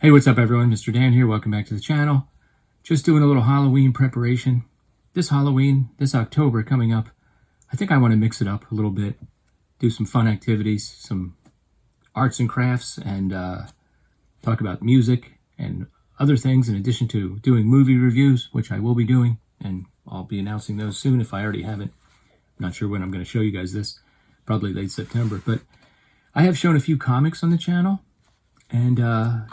Hey, what's up everyone? Mr. Dan here. Welcome back to the channel. Just doing a little Halloween preparation. This Halloween, this October coming up, I think I want to mix it up a little bit. Do some fun activities, some arts and crafts, and talk about music and other things in addition to doing movie reviews, which I will be doing, and I'll be announcing those soon if I already haven't. I'm not sure when I'm going to show you guys this. Probably late September. But I have shown a few comics on the channel. And, I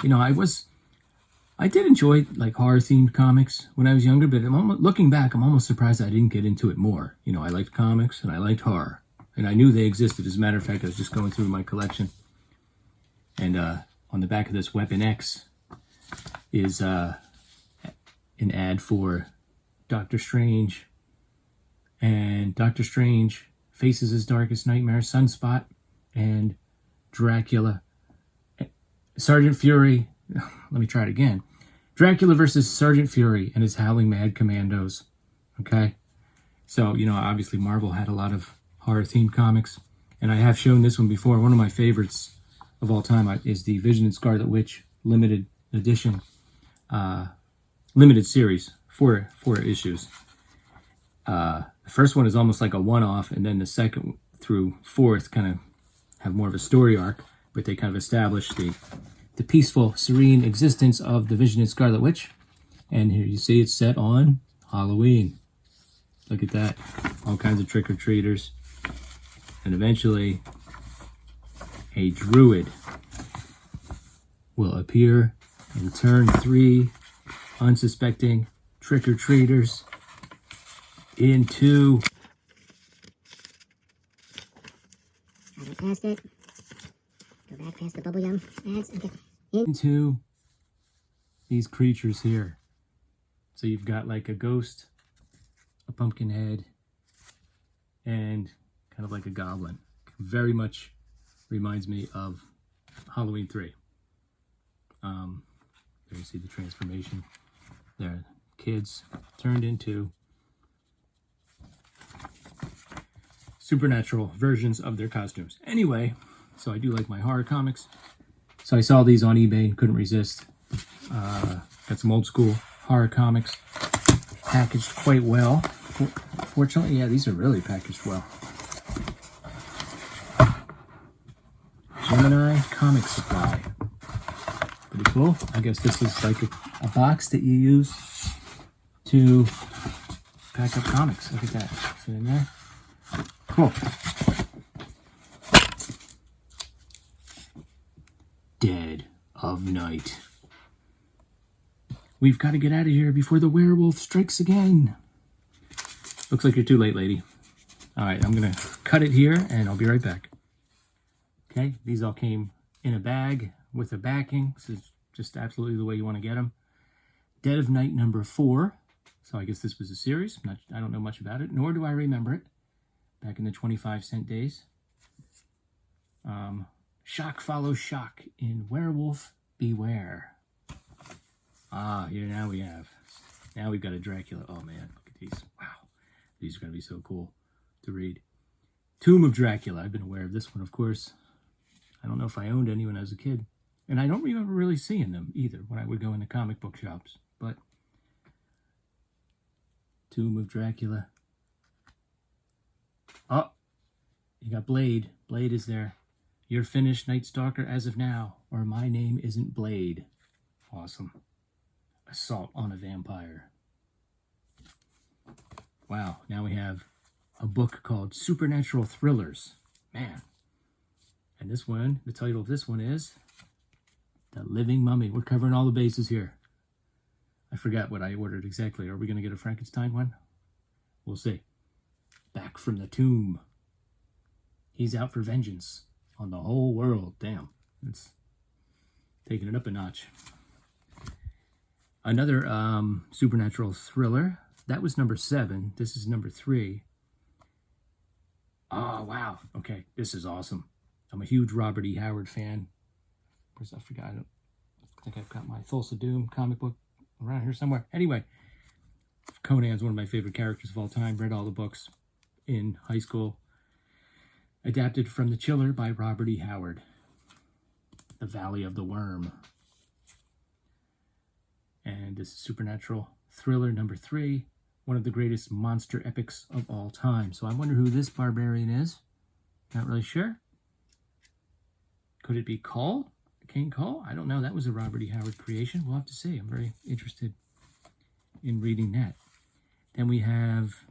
did enjoy like horror themed comics when I was younger, but looking back, I'm almost surprised I didn't get into it more. You know, I liked comics and I liked horror, and I knew they existed. As a matter of fact, I was just going through my collection, and on the back of this Weapon X is an ad for Doctor Strange, and Doctor Strange faces his darkest nightmare, Sunspot, and Dracula. Sergeant Fury, let me try it again. Dracula versus Sergeant Fury and his Howling Mad Commandos. Okay? So, you know, obviously Marvel had a lot of horror-themed comics, and I have shown this one before. One of my favorites of all time is the Vision and Scarlet Witch limited edition, limited series, four issues. The first one is almost like a one-off, and then the second through fourth kind of have more of a story arc, but they kind of establish the peaceful, serene existence of the Vision and Scarlet Witch. And here you see it's set on Halloween. Look at that. All kinds of trick-or-treaters. And eventually, a druid will appear and turn 3 unsuspecting trick-or-treaters into... Get past it. Go back past the bubble yum ads. Okay. Into these creatures here. So you've got like a ghost, a pumpkin head, and kind of like a goblin. Very much reminds me of Halloween 3. There you see the transformation. There, kids turned into supernatural versions of their costumes. Anyway, so I do like my horror comics. So I saw these on eBay and couldn't resist. Got some old school horror comics packaged quite well. Fortunately, yeah, these are really packaged well. Gemini Comic Supply. Pretty cool. I guess this is like a box that you use to pack up comics. Look at that. Fit in there. Cool. Dead of Night. We've got to get out of here before the werewolf strikes again. Looks like you're too late, lady. All right, I'm going to cut it here, and I'll be right back. Okay, these all came in a bag with a backing. This is just absolutely the way you want to get them. Dead of Night number 4. So I guess this was a series. I don't know much about it, nor do I remember it. Back in the 25-cent days. Shock follows shock in Werewolf Beware. Ah, here now we have. Now we've got a Dracula. Oh man, look at these. Wow. These are going to be so cool to read. Tomb of Dracula. I've been aware of this one, of course. I don't know if I owned any when I was a kid. And I don't remember really seeing them either when I would go into comic book shops. But Tomb of Dracula. Oh, you got Blade. Blade is there. You're finished, Night Stalker, as of now, or my name isn't Blade. Awesome. Assault on a Vampire. Wow, now we have a book called Supernatural Thrillers. Man. And this one, the title of this one is The Living Mummy. We're covering all the bases here. I forgot what I ordered exactly. Are we going to get a Frankenstein one? We'll see. Back from the tomb. He's out for vengeance on the whole world. Damn, it's taking it up a notch. Another supernatural thriller. That was number 7. This is number 3. Oh, wow. Okay, this is awesome. I'm a huge Robert E. Howard fan. Of course, I forgot. I think I've got my Thulsa Doom comic book around here somewhere. Anyway, Conan's one of my favorite characters of all time. Read all the books in high school. Adapted from The Chiller by Robert E. Howard. The Valley of the Worm. this is Supernatural Thriller number 3, one of the greatest monster epics of all time. So I wonder who this barbarian is. Not really sure. Could it be Kull? King Kull? I don't know. That was a Robert E. Howard creation. We'll have to see. I'm very interested in reading that. Then we have,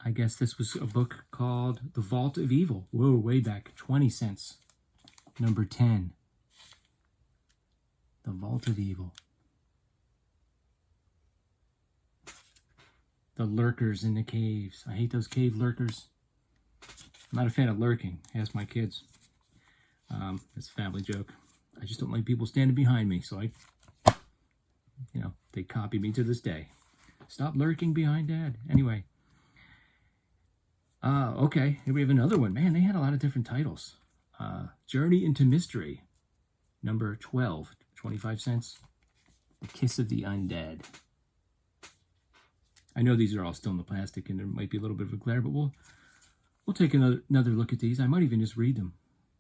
I guess this was a book called The Vault of Evil. Whoa, way back. 20 cents. Number 10. The Vault of Evil. The lurkers in the caves. I hate those cave lurkers. I'm not a fan of lurking. Ask my kids. It's a family joke. I just don't like people standing behind me, so they copy me to this day. Stop lurking behind Dad. Anyway. Okay, here we have another one. Man, they had a lot of different titles. Journey into Mystery. Number 12. 25 cents. The Kiss of the Undead. I know these are all still in the plastic and there might be a little bit of a glare, but we'll take another look at these. I might even just read them.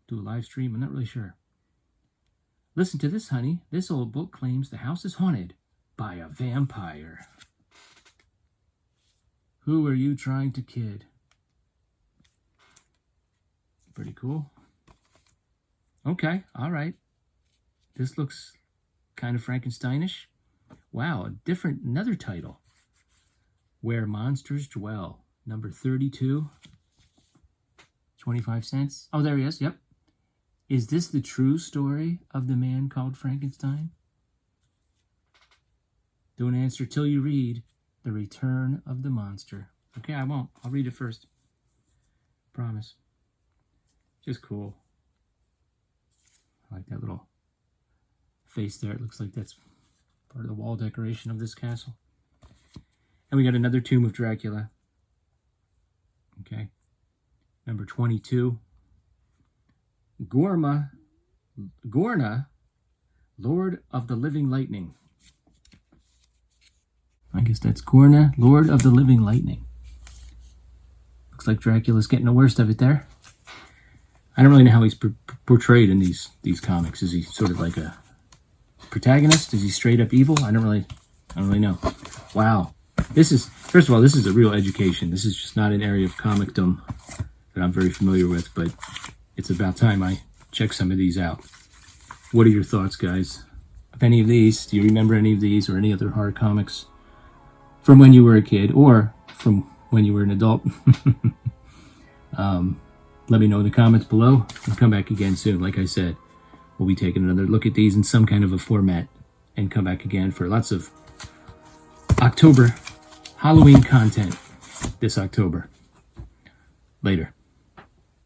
Do a live stream. I'm not really sure. Listen to this, honey. This old book claims the house is haunted by a vampire. Who are you trying to kid? Pretty cool. Okay, all right. This looks kind of Frankensteinish. Wow, another title. Where Monsters Dwell. Number 32. 25 cents. Oh, there he is. Yep. Is this the true story of the man called Frankenstein? Don't answer till you read The Return of the Monster. Okay, I won't. I'll read it first. Promise. Just cool. I like that little face there. It looks like that's part of the wall decoration of this castle. And we got another Tomb of Dracula. Okay. Number 22. Gorna, Lord of the Living Lightning. I guess that's Gorna, Lord of the Living Lightning. Looks like Dracula's getting the worst of it there. I don't really know how he's portrayed in these comics. Is he sort of like a protagonist? Is he straight up evil? I don't really know. Wow. First of all, this is a real education. This is just not an area of comicdom that I'm very familiar with, but it's about time I check some of these out. What are your thoughts, guys? Of any of these? Do you remember any of these or any other horror comics from when you were a kid or from when you were an adult? Let me know in the comments below. I'll come back again soon. Like I said, we'll be taking another look at these in some kind of a format and come back again for lots of October Halloween content this October. Later.